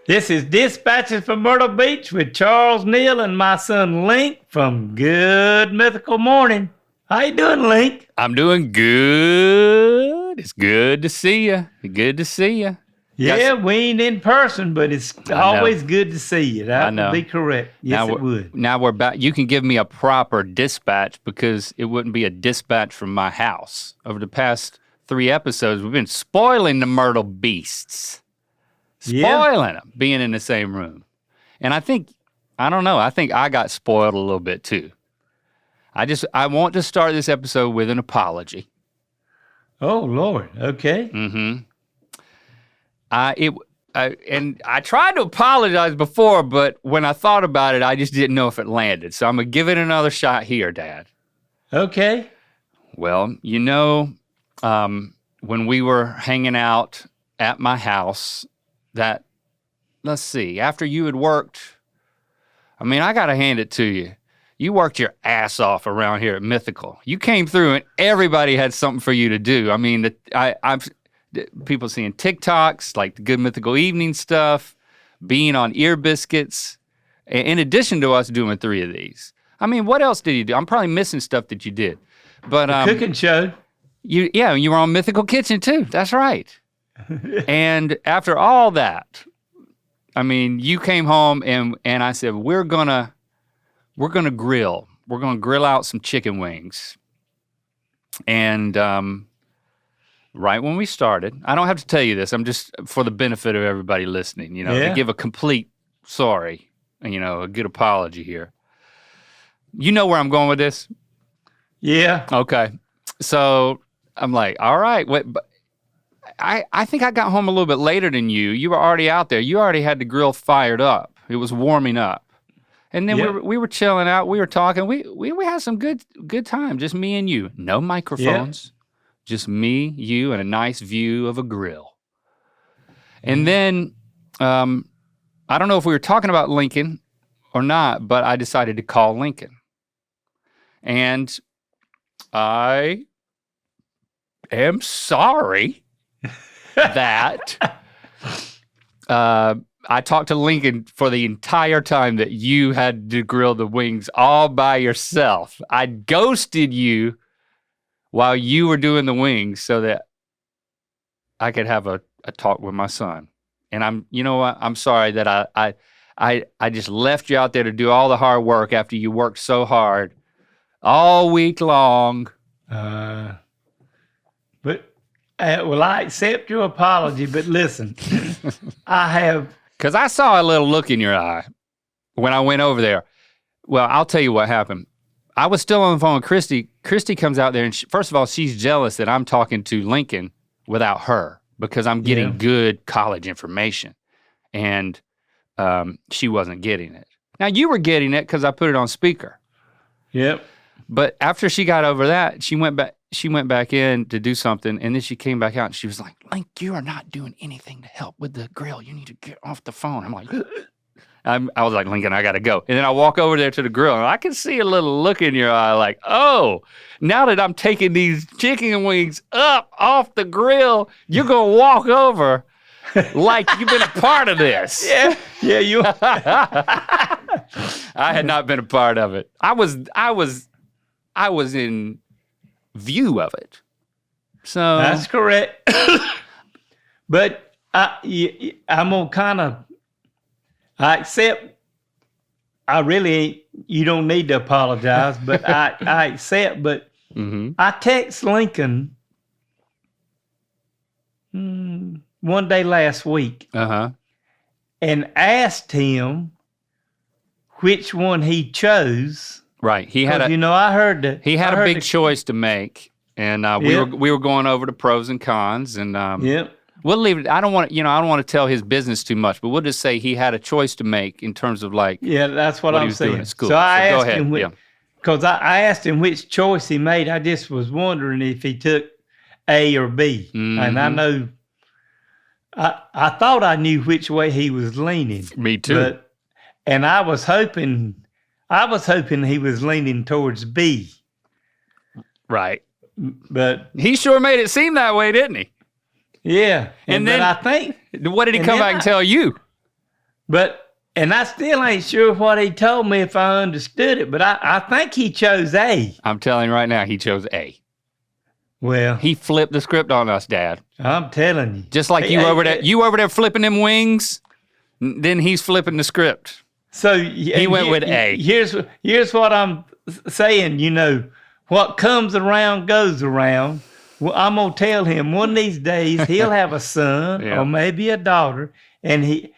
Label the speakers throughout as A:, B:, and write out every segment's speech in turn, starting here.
A: This is Dispatches from Myrtle Beach with Charles Neal and my son Link from Good Mythical Morning. How you doing, Link?
B: I'm doing good. It's good to see you. Good to see you.
A: Yeah, we ain't in person, but it's always good to see you. That would be correct. Yes, it would.
B: Now we're back. You can give me a proper dispatch because it wouldn't be a dispatch from my house. Over the past 3 episodes, we've been spoiling the Myrtle beasts. Spoiling them, being in the same room. And I think I got spoiled a little bit too. I want to start this episode with an apology.
A: Oh, Lord. Okay.
B: Mm-hmm. I tried to apologize before, but when I thought about it, I just didn't know if it landed. So I'm gonna give it another shot here, Dad.
A: Okay.
B: Well, when we were hanging out at my house, after you had worked, I gotta hand it to you. You worked your ass off around here at Mythical. You came through and everybody had something for you to do. I've people seeing TikToks, like the Good Mythical Evening stuff, being on Ear Biscuits, in addition to us doing 3 of these. What else did you do? I'm probably missing stuff that you did. But
A: the cooking show.
B: You were on Mythical Kitchen too. That's right. And after all that, you came home and I said, we're gonna grill. We're gonna grill out some chicken wings. And right when we started, I don't have to tell you this, I'm just for the benefit of everybody listening, to give a complete sorry, a good apology here. You know where I'm going with this?
A: Yeah.
B: Okay. So I'm like, all right, but I think I got home a little bit later than you. You were already out there. You already had the grill fired up. It was warming up. And then we were chilling out. We were talking. We had some good time, just me and you. No microphones. Yeah. Just me, you, and a nice view of a grill. And then, I don't know if we were talking about Lincoln or not, but I decided to call Lincoln. And I am sorry that I talked to Lincoln for the entire time that you had to grill the wings all by yourself. I ghosted you while you were doing the wings so that I could have a talk with my son. And I'm sorry that I just left you out there to do all the hard work after you worked so hard all week long.
A: I accept your apology, but listen,
B: because I saw a little look in your eye when I went over there. Well, I'll tell you what happened. I was still on the phone with Christy. Christy comes out there and first of all, she's jealous that I'm talking to Lincoln without her because I'm getting good college information and she wasn't getting it. Now you were getting it because I put it on speaker.
A: Yep.
B: But after she got over that, she went back in to do something and then she came back out and she was like, Link, you are not doing anything to help with the grill. You need to get off the phone. I'm like, I was like, Lincoln, I gotta go. And then I walk over there to the grill and I can see a little look in your eye like, oh, now that I'm taking these chicken wings up off the grill, you're gonna walk over like you've been a part of this.
A: Yeah, you.
B: I had not been a part of it. I was in view of it. So
A: that's correct. But I'm gonna kind of. I accept. I really ain't. You don't need to apologize, but I accept. But I text Lincoln one day last week, and asked him which one he chose.
B: Right, he had
A: I heard that
B: he had a big choice to make, and we were going over the pros and cons, and we'll leave it. I don't want to tell his business too much, but we'll just say he had a choice to make in terms of like
A: that's what I'm
B: he was
A: saying.
B: doing at school.
A: So I asked
B: him
A: because I asked him which choice he made. I just was wondering if he took A or B, and I know. I thought I knew which way he was leaning.
B: Me too.
A: And I was hoping he was leaning towards B.
B: Right.
A: But
B: he sure made it seem that way, didn't he?
A: Yeah.
B: And then
A: I think.
B: What did he come back and tell you?
A: And I still ain't sure what he told me if I understood it, but I think he chose A.
B: I'm telling you right now, he chose A.
A: Well,
B: he flipped the script on us, Dad.
A: I'm telling you.
B: Just like you over there flipping them wings, then he's flipping the script.
A: So
B: he went with A.
A: Here's what I'm saying, what comes around goes around. Well, I'm going to tell him one of these days he'll have a son or maybe a daughter, and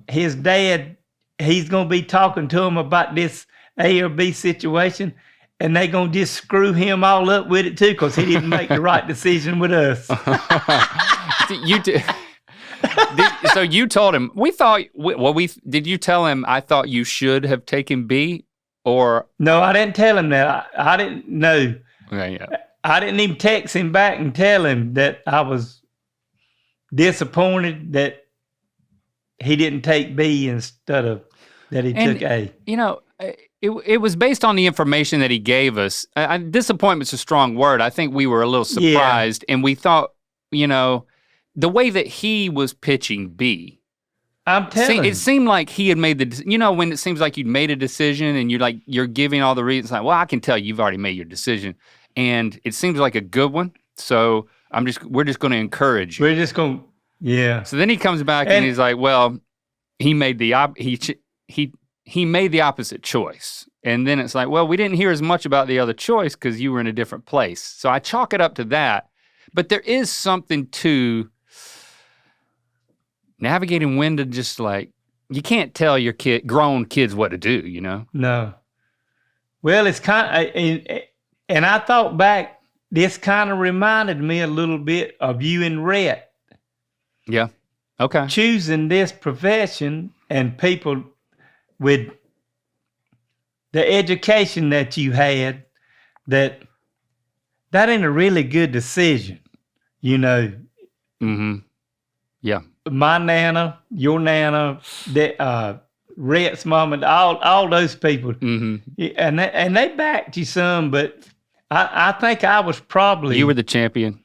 A: his dad, he's going to be talking to him about this A or B situation, and they're going to just screw him all up with it too because he didn't make the right decision with us.
B: So you told him, did you tell him I thought you should have taken B or?
A: No, I didn't tell him that. I didn't know.
B: Okay, yeah.
A: I didn't even text him back and tell him that I was disappointed that he didn't take B instead of that he took A.
B: It was based on the information that he gave us. Disappointment's a strong word. I think we were a little surprised, and we thought, the way that he was pitching B.
A: I'm telling you.
B: It seemed like he had made when it seems like you'd made a decision and you're giving all the reasons, like, well, I can tell you've already made your decision. And it seems like a good one. So we're just going to encourage you.
A: We're just going, yeah.
B: So then he comes back and he's like, well, he made the he made the opposite choice. And then it's like, well, we didn't hear as much about the other choice because you were in a different place. So I chalk it up to that. But there is something to navigating when to just you can't tell your grown kids what to do,
A: No. Well, it's kind of, and I thought back, this kind of reminded me a little bit of you and Rhett.
B: Yeah. Okay.
A: Choosing this profession and people with the education that you had, that ain't a really good decision,
B: Mm-hmm. Yeah.
A: My nana, your nana, Rhett's mom, and all those people, and they backed you some, but I think I was probably
B: you were the champion.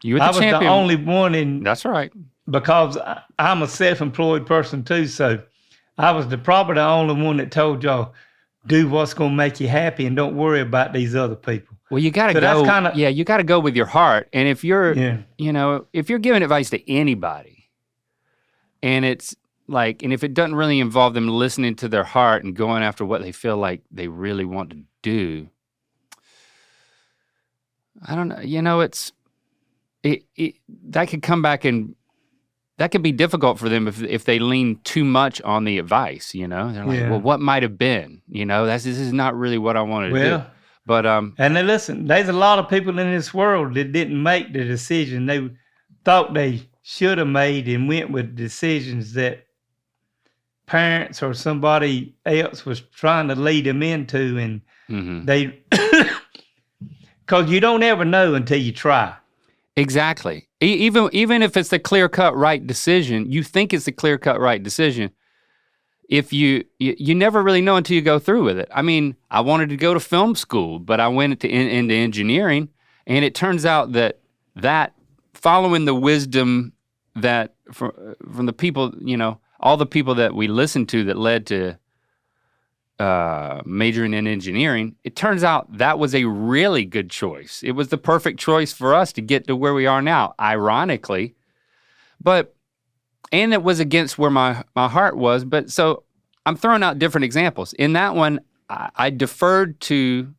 A: I was the only one in.
B: That's right.
A: Because I'm a self-employed person too, so I was probably the only one that told y'all, do what's going to make you happy and don't worry about these other people.
B: Well, you got to go. You got to go with your heart. And if you're, if you're giving advice to anybody, and it's and if it doesn't really involve them listening to their heart and going after what they feel like they really want to do, I don't know. That could come back and that could be difficult for them if they lean too much on the advice. They're like, well, what might have been? This is not really what I wanted to do. But
A: and then listen, there's a lot of people in this world that didn't make the decision they thought they should have made and went with decisions that parents or somebody else was trying to lead them into, and they, because you don't ever know until you try.
B: Exactly. Even if it's the clear-cut right decision, you think it's the clear-cut right decision. If you never really know until you go through with it. I mean, I wanted to go to film school, but I went into engineering, and it turns out that following the wisdom that from the people, all the people that we listened to that led to majoring in engineering, it turns out that was a really good choice. It was the perfect choice for us to get to where we are now, ironically. And it was against where my heart was. But so I'm throwing out different examples. In that one, I deferred to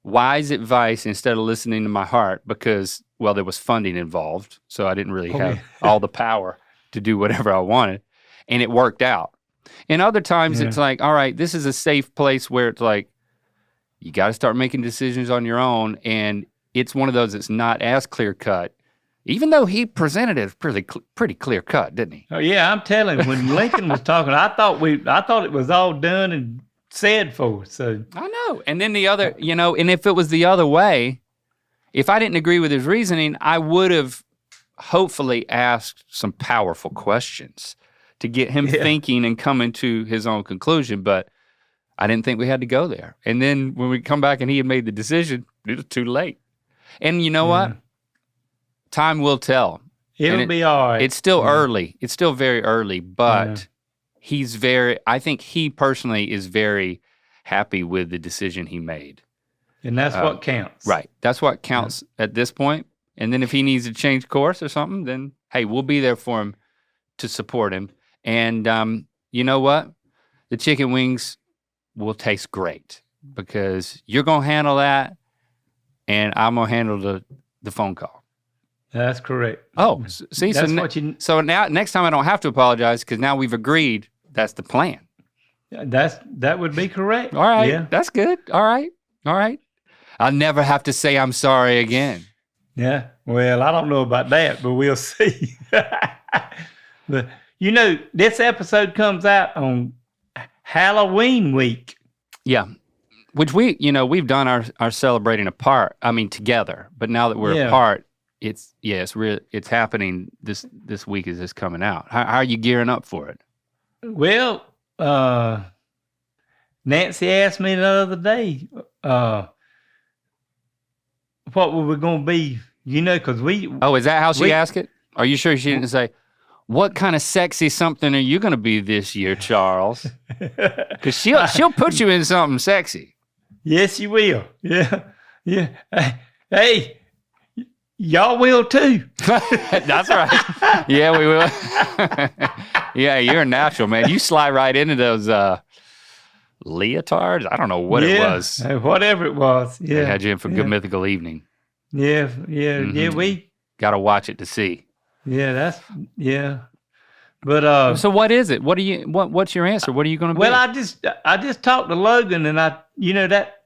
B: wise advice instead of listening to my heart because, well, there was funding involved. So I didn't really have all the power to do whatever I wanted. And it worked out. And other times it's like, all right, this is a safe place where it's like, you got to start making decisions on your own. And it's one of those that's not as clear cut, even though he presented it pretty clear cut, didn't he?
A: Oh yeah, I'm telling you, when Lincoln was talking, I thought it was all done and said for. So
B: I know. And then the other, and if it was the other way, if I didn't agree with his reasoning, I would have hopefully asked some powerful questions to get him thinking and coming to his own conclusion, but I didn't think we had to go there. And then when we come back and he had made the decision, it was too late. And you know what? Time will tell.
A: It'll be all right.
B: It's still early. It's still very early, but I think he personally is very happy with the decision he made.
A: And that's what counts.
B: Right. That's what counts at this point. And then if he needs to change course or something, then hey, we'll be there for him to support him. And you know what? The chicken wings will taste great because you're going to handle that and I'm going to handle the phone call.
A: That's correct.
B: Oh, see, so now next time I don't have to apologize because now we've agreed that's the plan.
A: That would be correct.
B: All right.
A: Yeah.
B: That's good. All right. I'll never have to say I'm sorry again.
A: Yeah. Well, I don't know about that, but we'll see. But this episode comes out on Halloween week.
B: Yeah. Which we've done our celebrating apart. I mean, together. But now that we're apart, it's happening this week as it's coming out. How are you gearing up for it?
A: Well, Nancy asked me the other day, what were we going to be, because we...
B: Oh, is that how she asked it? Are you sure she didn't say, what kind of sexy something are you going to be this year, Charles? Because she'll put you in something sexy.
A: Yes, she will. Yeah. Hey, y'all will too.
B: That's right. Yeah, we will. Yeah, you're a natural, man. You slide right into those leotards. I don't know what it was.
A: Whatever it was. Yeah.
B: They had you in for good mythical evening.
A: Yeah. We
B: got to watch it to see.
A: Yeah. But
B: so what is it? What's your answer? What are you going to be?
A: Well, I just talked to Logan, and that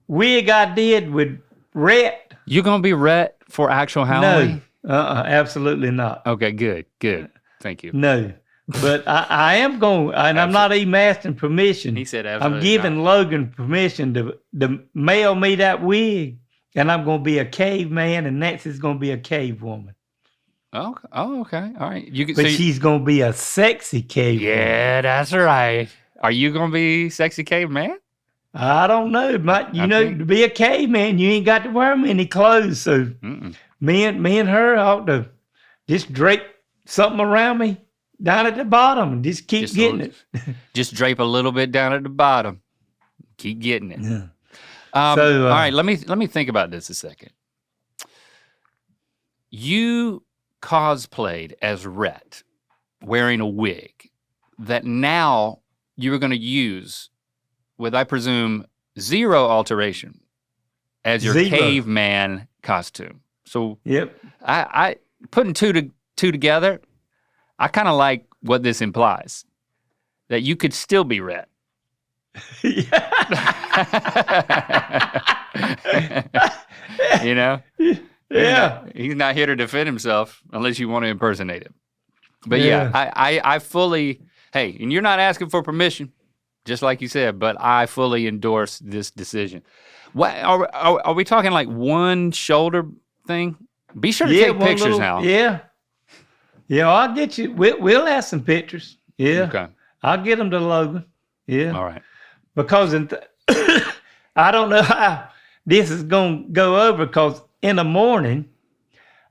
A: wig I did with Rhett.
B: You're going to be Rhett for actual Halloween?
A: No, absolutely not.
B: Okay, good. Thank you.
A: No, but I am going, and I'm not even asking permission.
B: He said absolutely
A: I'm giving
B: not.
A: Logan permission to mail me that wig, and I'm going to be a caveman, and Nancy's going to be a cave woman.
B: Oh, okay. All right.
A: She's going to be a sexy cave woman.
B: Yeah, that's right. Are you going to be sexy caveman?
A: I don't know. To be a caveman, you ain't got to wear many clothes. So me and her ought to just drape something around me down at the bottom and just keep getting it.
B: Just drape a little bit down at the bottom. Keep getting it.
A: Yeah.
B: All right, let me think about this a second. You cosplayed as Rhett, wearing a wig that now you are going to use with, I presume, zero alteration as your caveman costume. So
A: yep.
B: I putting two together, I kind of like what this implies, that you could still be Rhett.
A: Yeah.
B: He's not here to defend himself unless you want to impersonate him. But I fully, and you're not asking for permission, just like you said, but I fully endorse this decision. What are we talking, like one shoulder thing? Be sure to take pictures now.
A: Yeah, I'll get you. We'll have some pictures. Yeah.
B: Okay.
A: I'll get them to Logan. Yeah.
B: All right.
A: Because I don't know how this is going to go over, because in the morning,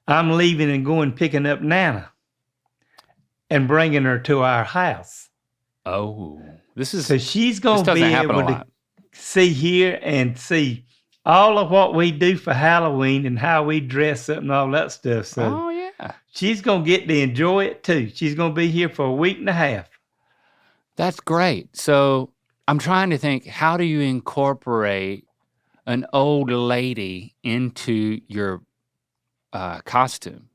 A: I'm leaving and going picking up Nana and bringing her to our house.
B: Oh,
A: so she's going to be able to see here and see all of what we do for Halloween and how we dress up and all that stuff. So she's going to get to enjoy it too. She's going to be here for a week and a half.
B: That's great. So I'm trying to think, how do you incorporate an old lady into your costume?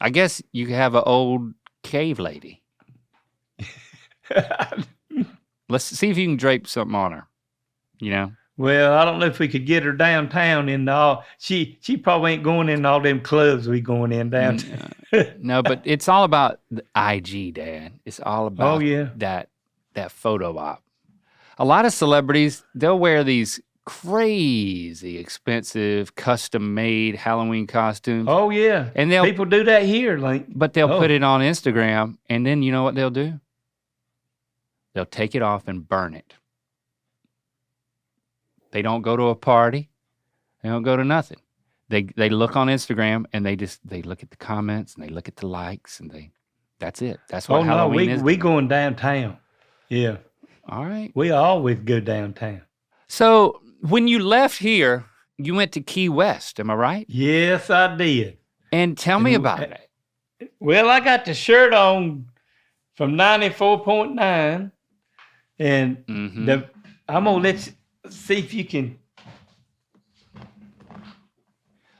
B: I guess you could have an old cave lady. Let's see if you can drape something on her, Well,
A: I don't know if we could get her downtown in all. She probably ain't going in all them clubs we going in downtown.
B: No, but it's all about the IG, Dad. It's all about that photo op. A lot of celebrities, they'll wear these crazy expensive custom-made Halloween costumes.
A: Oh yeah,
B: and
A: people do that here,
B: but they'll put it on Instagram, and then you know what they'll do? They'll take it off and burn it. They don't go to a party. They don't go to nothing. They look on Instagram and they look at the comments and they look at the likes and That's it. That's what
A: Oh, no,
B: Halloween is.
A: we going downtown. Yeah.
B: All right.
A: We always go downtown.
B: So when you left here, you went to Key West, am I right?
A: Yes, I did.
B: And tell me about it.
A: Well, I got the shirt on from 94.9, and I'm gonna let you see if you can.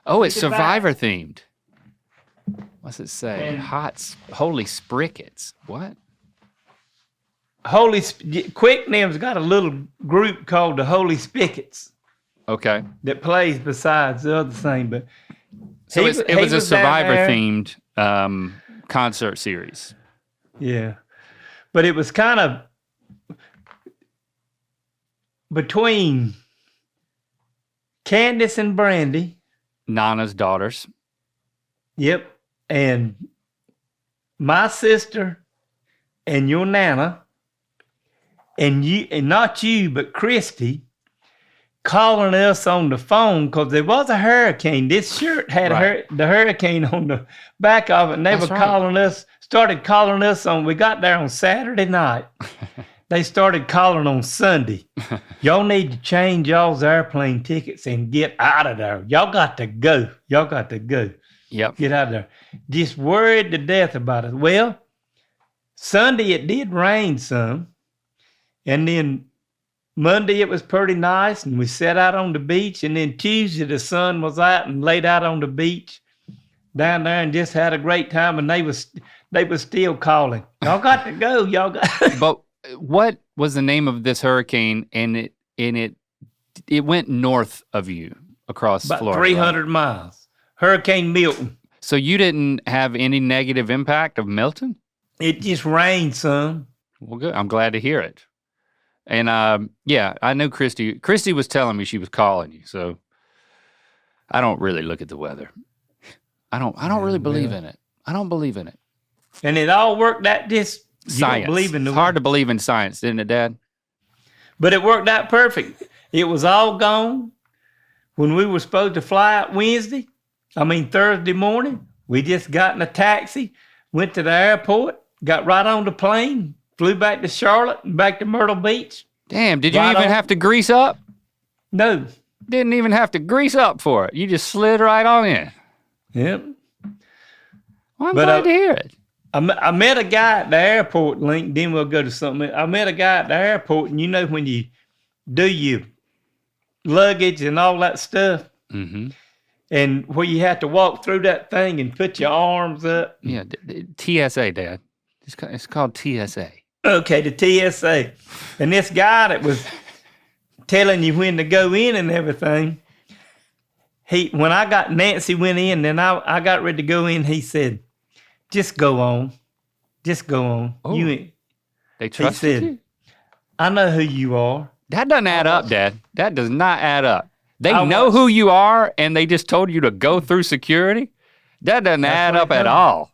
B: Oh, it's Survivor themed. What's it say?
A: And
B: Holy Sprickets. What?
A: Quicknam's got a little group called the Holy Spickets
B: Okay.
A: that plays besides the other thing, but
B: So it was a Survivor
A: there.
B: themed concert series.
A: Yeah, but it was kind of between Candace and Brandy.
B: Nana's daughters.
A: Yep, and my sister and your Nana, and you, and not you, but Christy, calling us on the phone because there was a hurricane. This shirt had the hurricane on the back of it, and they
B: That's
A: were
B: right.
A: started calling us on. We got there on Saturday night. They started calling on Sunday. Y'all need to change y'all's airplane tickets and get out of there. Y'all got to go. Y'all got to go.
B: Yep.
A: Get out of there. Just worried to death about it. Well, Sunday it did rain some. And then Monday it was pretty nice, and we sat out on the beach. And then Tuesday the sun was out and laid out on the beach down there and just had a great time. And they was still calling. Y'all got to go. Y'all got.
B: But what was the name of this hurricane? And it went north of you across
A: About
B: Florida.
A: 300
B: right?
A: miles. Hurricane Milton.
B: So you didn't have any negative impact of Milton?
A: It just rained some.
B: Well, good. I'm glad to hear it. And yeah, I know Christy. Christy was telling me she was calling you, so I don't really look at the weather. I don't really believe in it. I don't believe in it.
A: And it all worked out just
B: Science.
A: You don't believe in the
B: It's hard to believe in science, isn't it, Dad?
A: But it worked out perfect. It was all gone when we were supposed to fly out Thursday morning. We just got in a taxi, went to the airport, got right on the plane, flew back to Charlotte and back to Myrtle Beach.
B: Damn, did you
A: Right
B: even
A: on.
B: have to grease up?
A: No.
B: Didn't even have to grease up for it. You just slid right on in.
A: Yep.
B: Well, I'm
A: But,
B: glad to hear it.
A: I met a guy at the airport, Link, then we'll go to something. I met a guy at the airport, and you know when you do your luggage and all that stuff,
B: Mm-hmm.
A: and where you have to walk through that thing and put your arms up.
B: Yeah, TSA, Dad. It's called TSA.
A: Okay, the TSA. And this guy that was telling you when to go in and everything, when Nancy went in, then I got ready to go in, he said, just go on. Just go on.
B: Oh.
A: He
B: They trusted
A: said,
B: you?
A: I know who you are.
B: That doesn't add up, Dad. That does not add up. They
A: I
B: know
A: was-
B: who you are, and they just told you to go through security? That doesn't add
A: what
B: up
A: he
B: at
A: told me.
B: all.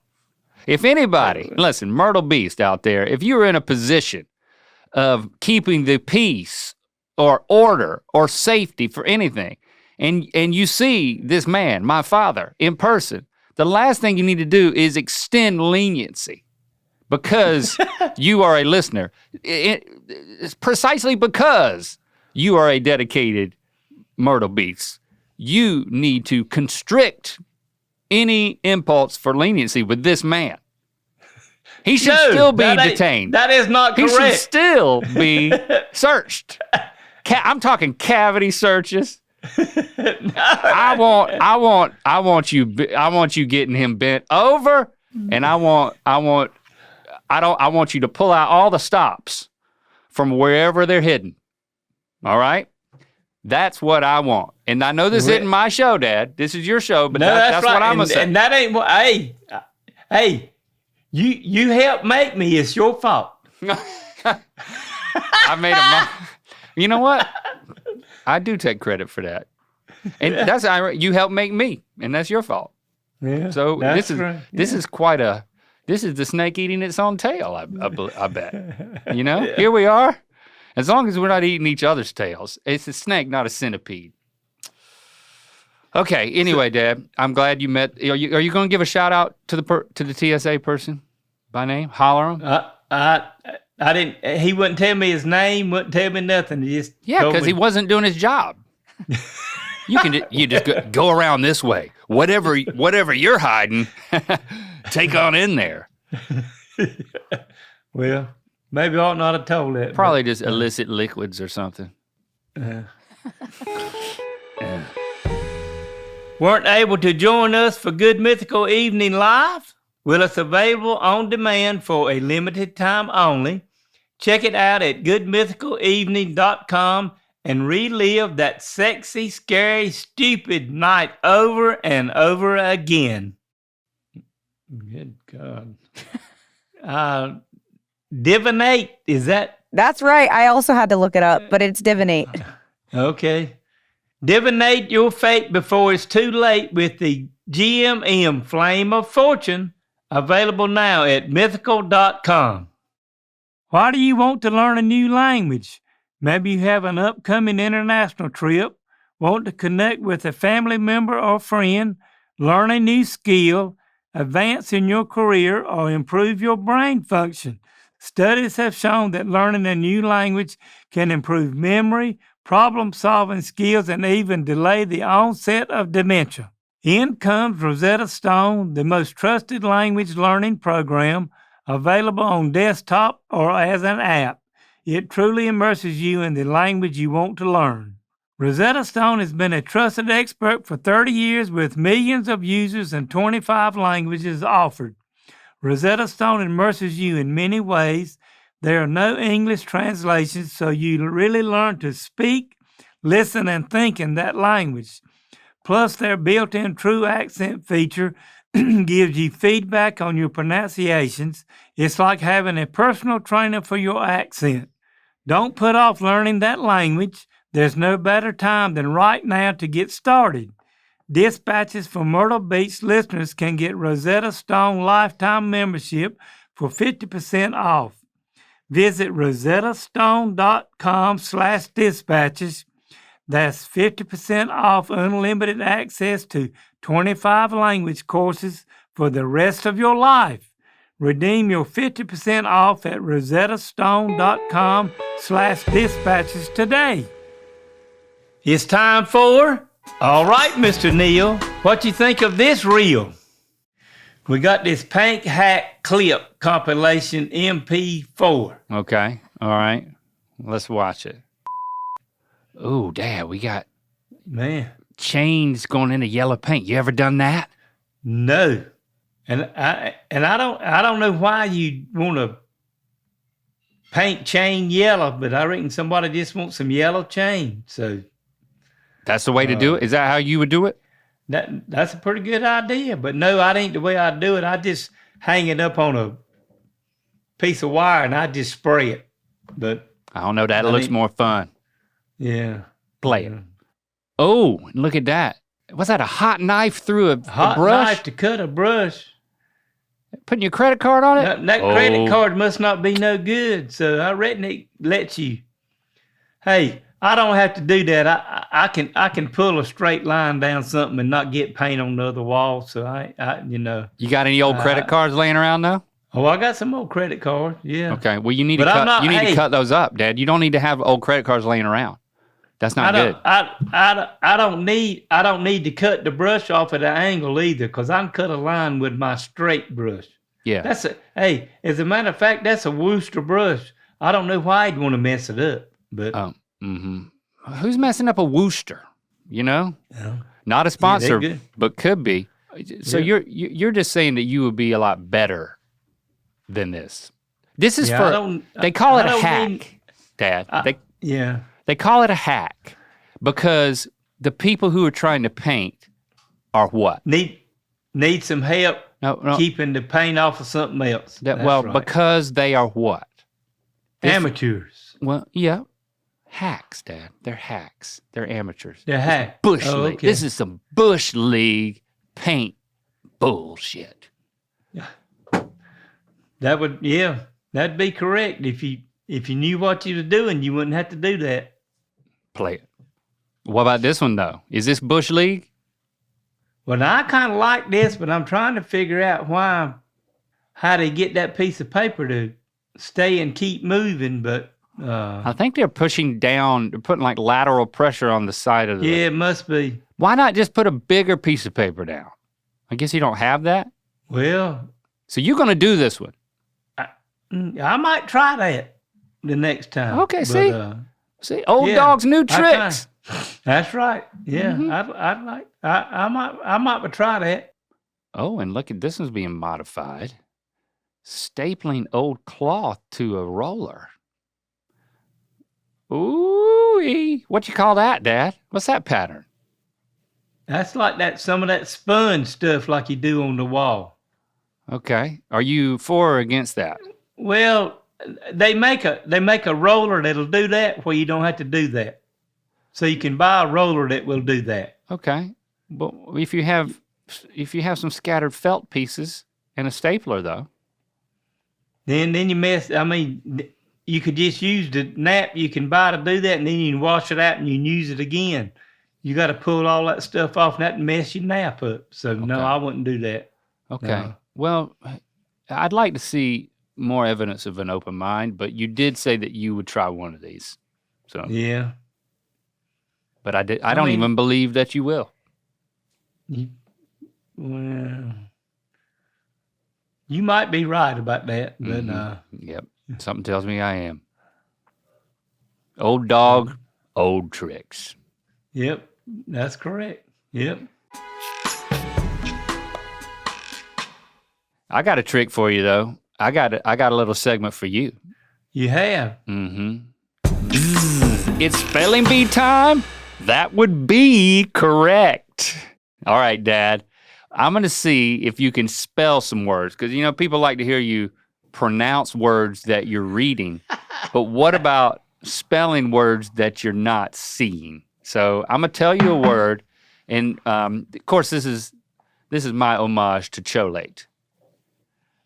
B: If anybody, listen, Myrtle Beast out there, if you were in a position of keeping the peace or order or safety for anything, and you see this man, my father, in person, the last thing you need to do is extend leniency because you are a listener. It's precisely because you are a dedicated Myrtle Beast. You need to constrict any impulse for leniency with this man. He should
A: No,
B: still be
A: that ain't-
B: detained.
A: That is not
B: He should
A: correct.
B: still be searched. I'm talking cavity searches. I want you getting him bent over, and I want you to pull out all the stops from wherever they're hidden. All right? That's what I want. And I know this isn't my show, Dad. This is your show, but that's
A: right.
B: what I'm going to say.
A: And that ain't what, hey, you helped make me. It's your fault.
B: I made a You know what? I do take credit for that. And that's you helped make me, and that's your fault.
A: Yeah,
B: So
A: that's
B: this is
A: right.
B: this is quite a this is the snake eating its own tail. I bet. You know, here we are. As long as we're not eating each other's tails, it's a snake, not a centipede. Okay. Anyway, Dad, I'm glad you met. Are you going to give a shout out to the TSA person? by name? Holler him?
A: I didn't. He wouldn't tell me his name. Wouldn't tell me nothing. He just told
B: because
A: me.
B: he wasn't doing his job. You just go around this way. Whatever you're hiding, take on in there.
A: Well, maybe I ought not have told that.
B: Probably just illicit liquids or something.
A: Weren't able to join us for Good Mythical Evening Live? Well, it's available on demand for a limited time only. Check it out at goodmythicalevening.com and relive that sexy, scary, stupid night over and over again. Good God. Divinate, is that?
C: That's right. I also had to look it up, but it's divinate.
A: Okay. Divinate your fate before it's too late with the GMM Flame of Fortune, available now at mythical.com. Why do you want to learn a new language? Maybe you have an upcoming international trip, want to connect with a family member or friend, learn a new skill, advance in your career, or improve your brain function. Studies have shown that learning a new language can improve memory, problem-solving skills, and even delay the onset of dementia. In comes Rosetta Stone, the most trusted language learning program, available on desktop or as an app. It truly immerses you in the language you want to learn. Rosetta Stone has been a trusted expert for 30 years with millions of users and 25 languages offered. Rosetta Stone immerses you in many ways. There are no English translations, so you really learn to speak, listen, and think in that language. Plus, their built-in true accent feature gives you feedback on your pronunciations. It's like having a personal trainer for your accent. Don't put off learning that language. There's no better time than right now to get started. Dispatches from Myrtle Beach listeners can get Rosetta Stone lifetime membership for 50% off. Visit rosettastone.com/dispatches. That's 50% off unlimited access to 25 language courses for the rest of your life. Redeem your 50% off at rosettastone.com/dispatches today. It's time for, all right, Mr. Neal, what you think of this reel? We got this Pink Hack Clip compilation MP4.
B: Okay, all right. Let's watch it. Oh, Dad, we got chains going into yellow paint. You ever done that?
A: No. And I don't know why you want to paint chain yellow, but I reckon somebody just wants some yellow chain. So
B: that's the way to do it? Is that how you would do it?
A: That's a pretty good idea. But no, that ain't the way I do it. I just hang it up on a piece of wire and I just spray it. But
B: I don't know, that looks more fun.
A: Yeah.
B: Play it. Oh, look at that. Was that a hot knife through a brush?
A: Hot knife to cut a brush.
B: Putting your credit card on it?
A: That credit card must not be no good. So I reckon it lets you. Hey, I don't have to do that. I can pull a straight line down something and not get paint on the other wall. So I you know.
B: You got any old credit cards laying around though?
A: Oh, I got some old credit cards. Yeah.
B: Okay. Well, you need to cut those up, Dad. You don't need to have old credit cards laying around. That's not good.
A: I don't need to cut the brush off at an angle either, because I can cut a line with my straight brush.
B: Yeah.
A: Hey, as a matter of fact, that's a Worcester brush. I don't know why you'd want to mess it up, but
B: who's messing up a Worcester? You know, not a sponsor, but could be. So you're just saying that you would be a lot better than this. This is they call it a hack, Dad. They call it a hack because the people who are trying to paint are what?
A: Need some help keeping the paint off of something else.
B: Because they are what?
A: Amateurs.
B: Well, yeah. Hacks, Dad. They're hacks. They're amateurs.
A: They're hacks.
B: Bush League. Okay. This is some Bush League paint bullshit.
A: That'd be correct. If you knew what you were doing, you wouldn't have to do that.
B: Play it. What about this one though? Is this Bush League?
A: Well, now, I kind of like this, but I'm trying to figure out why how they get that piece of paper to stay and keep moving, but
B: I think they're pushing down, they're putting like lateral pressure on the side of the...
A: yeah, it must be.
B: Why not just put a bigger piece of paper down? I guess you don't have that?
A: Well,
B: So you're gonna do this one?
A: I might try that the next time.
B: Okay,
A: but,
B: see? See, old
A: yeah,
B: dog's new
A: I
B: tricks.
A: That's right. Yeah,
B: Mhm.
A: I'd like. I might try that.
B: Oh, and look at this one's being modified. Stapling old cloth to a roller. Ooh, what you call that, Dad? What's that pattern?
A: That's like that. Some of that sponge stuff, like you do on the wall.
B: Okay. Are you for or against that?
A: Well, they make a roller that'll do that where you don't have to do that. So you can buy a roller that will do that.
B: Okay. But if you have some scattered felt pieces and a stapler though.
A: Then you mess. I mean, you could just use the nap you can buy to do that, and then you can wash it out and you can use it again. You got to pull all that stuff off, and that mess your nap up. So no,
B: Okay.
A: I wouldn't do that.
B: Okay.
A: No.
B: Well, I'd like to see more evidence of an open mind, but you did say that you would try one of these. So
A: Yeah.
B: but I don't
A: mean-
B: even believe that you will.
A: Well, you might be right about that, but
B: Yep. Something tells me I am. Old dog, old tricks.
A: yep, that's correct. Yep.
B: I got a trick for you though. I got a little segment for you.
A: You have.
B: It's spelling bee time. That would be correct. All right, Dad. I'm gonna see if you can spell some words, because you know people like to hear you pronounce words that you're reading. But what about spelling words that you're not seeing? So I'm gonna tell you a word, and of course this is my homage to Cholate.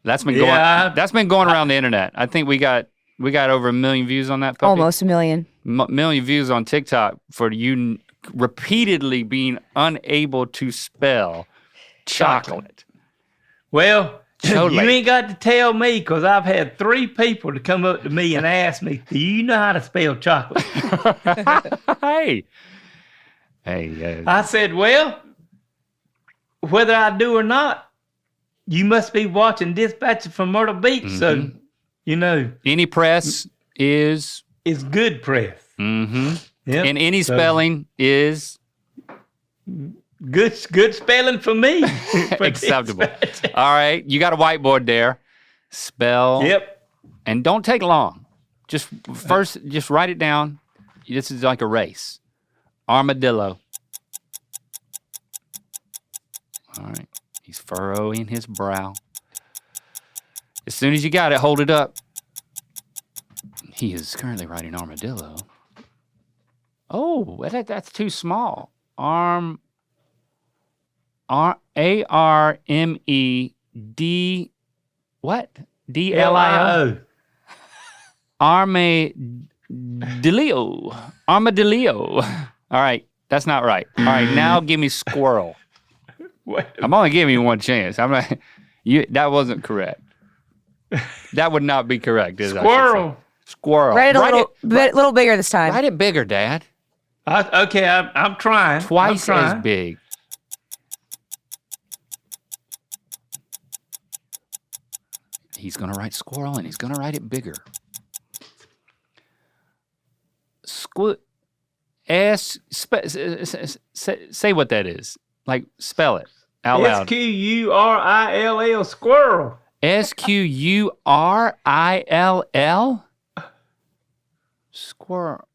B: That's been going around the internet. I think we got over 1 million views on that puppy.
C: Almost 1 million.
B: Million views on TikTok for you repeatedly being unable to spell chocolate.
A: Well,
B: Cholate.
A: you ain't got to tell me, because I've had 3 people to come up to me and ask me, do you know how to spell chocolate?
B: Hey.
A: I said, well, whether I do or not, you must be watching Dispatches from Myrtle Beach, so, you know.
B: Any press is...
A: It's good press.
B: Yep.
A: Yep.
B: And any spelling is...
A: Good spelling for me. For
B: acceptable.
A: Dispatch.
B: All right, you got a whiteboard there. Spell.
A: Yep.
B: And don't take long. Just write it down. This is like a race. Armadillo. All right. He's furrowing his brow. As soon as you got it, hold it up. He is currently writing armadillo. Oh, that's too small. A-R-M-E-D, what? D-L-I-O? Armadillo. Armadillo. All right, that's not right. All right, now give me squirrel.
A: What?
B: I'm only giving you one chance. I'm not. That wasn't correct. That would not be correct.
A: Squirrel.
B: Squirrel.
C: Write it a little bigger this time.
B: Write it bigger, Dad.
A: Okay, I'm trying.
B: Twice
A: I'm
B: as
A: trying.
B: big. He's gonna write squirrel, and he's gonna write it bigger. Say what that is. Like, spell it out loud.
A: S-Q-U-R-I-L-L, squirrel.
B: S-Q-U-R-I-L-L? Squirrel.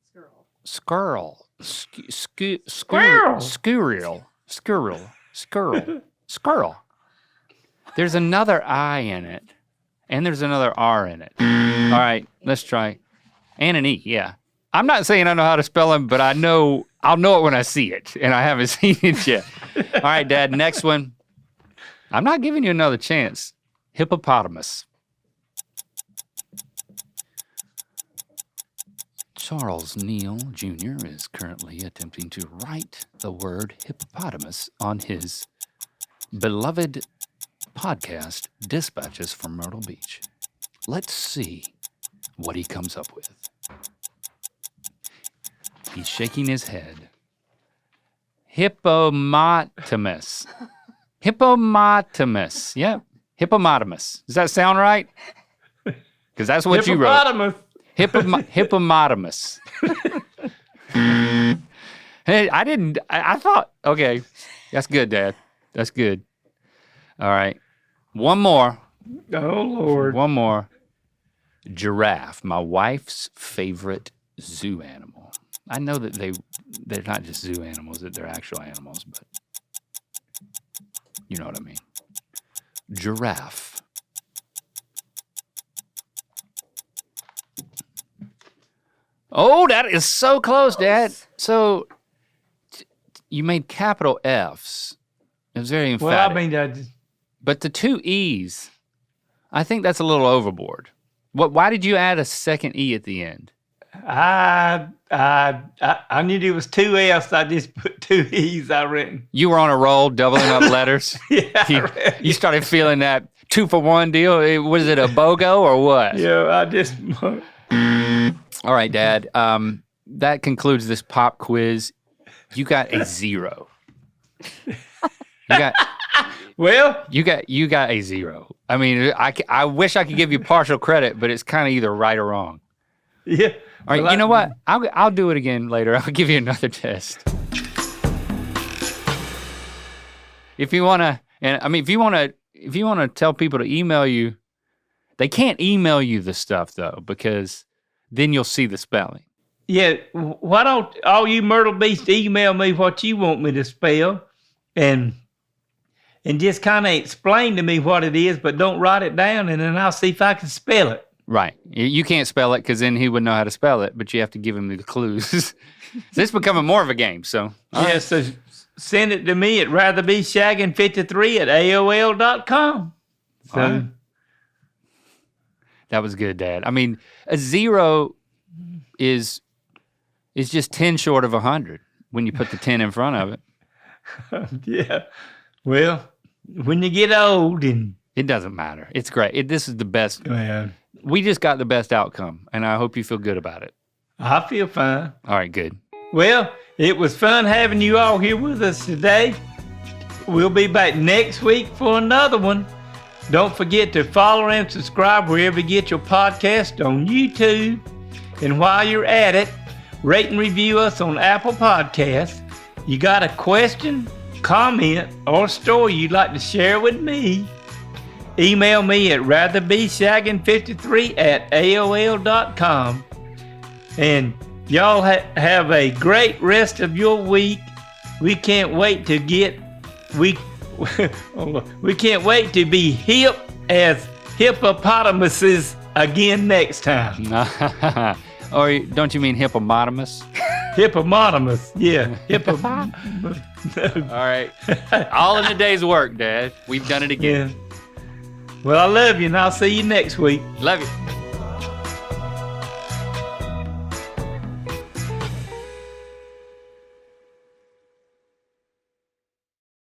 B: Squirrel. Squirrel. There's another I in it, and there's another R in it. All right, let's try. And an E, yeah. I'm not saying I know how to spell them, but I'll know it when I see it, and I haven't seen it yet. All right, Dad, next one. I'm not giving you another chance. Hippopotamus. Charles Neal Jr. is currently attempting to write the word hippopotamus on his beloved podcast, Dispatches from Myrtle Beach. Let's see what he comes up with. He's shaking his head. Hippopotamus. Hippopotamus. Yeah. Hippopotamus. Does that sound right? Because that's what you wrote. Hippopotamus. Hey, I thought, okay. That's good, Dad. That's good. All right. One more.
A: Oh, Lord.
B: One more. Giraffe, my wife's favorite zoo animal. I know that they're not just zoo animals, that they're actual animals, but you know what I mean. Giraffe. Oh, that is so close, Dad. So you made capital Fs. It was very emphatic.
A: Well, I mean,
B: but the two E's, I think that's a little overboard. Why did you add a second E at the end?
A: I knew there was two F's. I just put two E's, I reckon.
B: You were on a roll, doubling up letters.
A: Yeah,
B: you started feeling that 2-for-1 deal. Was it a BOGO or what?
A: Yeah, I just...
B: All right, Dad. That concludes this pop quiz. You got a 0.
A: Well,
B: you got a 0. I mean, I wish I could give you partial credit, but it's kind of either right or wrong.
A: Yeah.
B: All right,
A: well,
B: you know what? I'll do it again later. I'll give you another test. If you wanna, if you wanna tell people to email you, they can't email you the stuff though, because then you'll see the spelling.
A: Yeah, why don't all you Myrtle Beach email me what you want me to spell, and just kind of explain to me what it is, but don't write it down, and then I'll see if I can spell it.
B: Right. You can't spell it because then he wouldn't know how to spell it, but you have to give him the clues. So it's becoming more of a game, so.
A: Yeah, so send it to me at ratherbeshagging53@aol.com. So.
B: Right. That was good, Dad. I mean, a 0 is just 10 short of 100 when you put the 10 in front of it.
A: Yeah. Well, when you get old and...
B: It doesn't matter. It's great. This is the best.
A: Well,
B: we just got the best outcome, and I hope you feel good about it.
A: I feel fine.
B: All right, good.
A: Well, it was fun having you all here with us today. We'll be back next week for another one. Don't forget to follow and subscribe wherever you get your podcast on YouTube. And while you're at it, rate and review us on Apple Podcasts. You got a question, comment, or story you'd like to share with me, email me at ratherbeshagging53@aol.com. And y'all have a great rest of your week. We can't wait to be hip as hippopotamuses again next time.
B: Or don't you mean hippopotamus?
A: Hippopotamus, yeah. Hippopotamus.
B: All right. All in a day's work, Dad. We've done it again.
A: Yeah. Well, I love you, and I'll see you next week.
B: Love you.